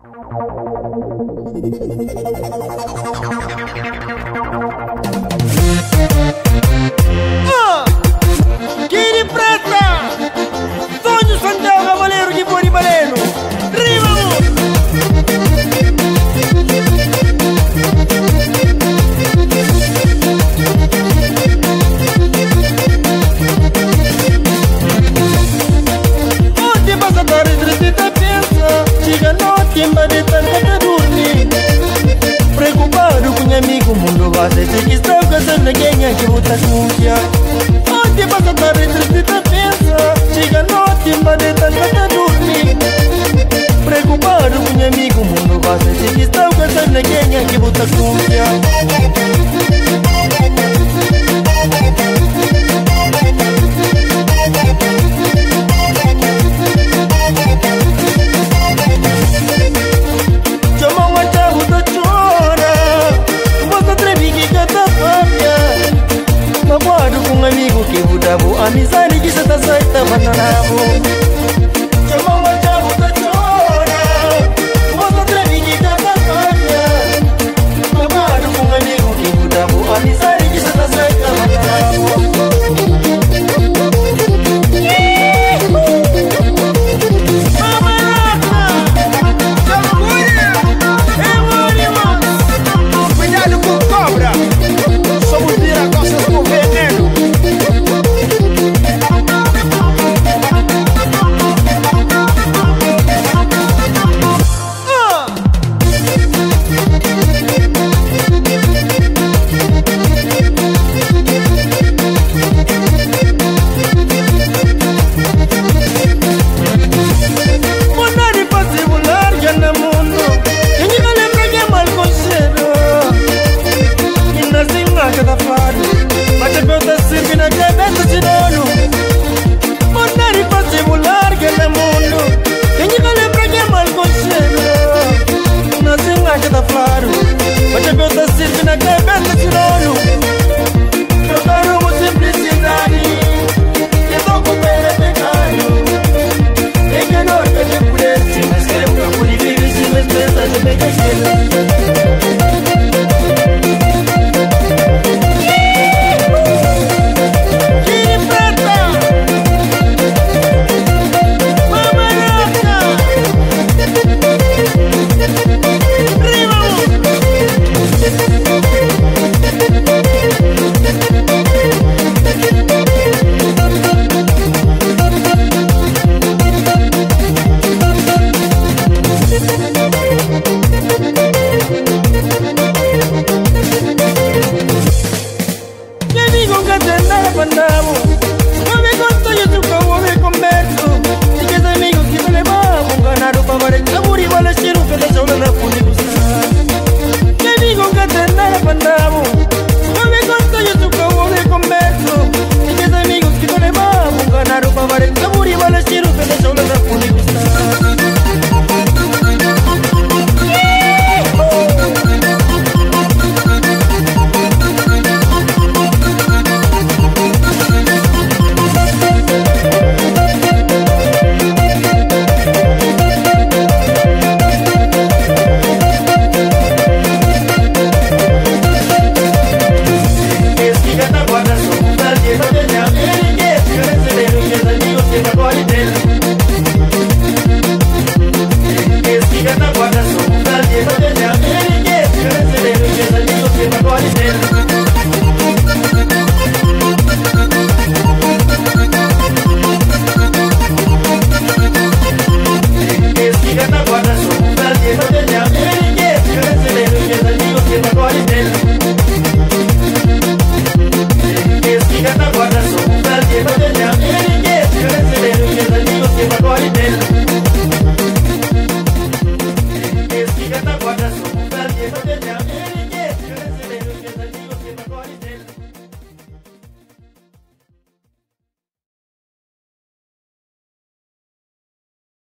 Chi presta? Sogno Santiago Valero di fuori baleno. Oggi passa tardi, triste te pensa. Chica notte in badetta non dormi. Preocupado com amigo mundo base. Se que está casando quem é que luta sucia. Oggi passa tarde triste te pensa. Chica notte in badetta non dormi. Preocupado com amigo mundo base. Se que está casando quem é que luta sucia.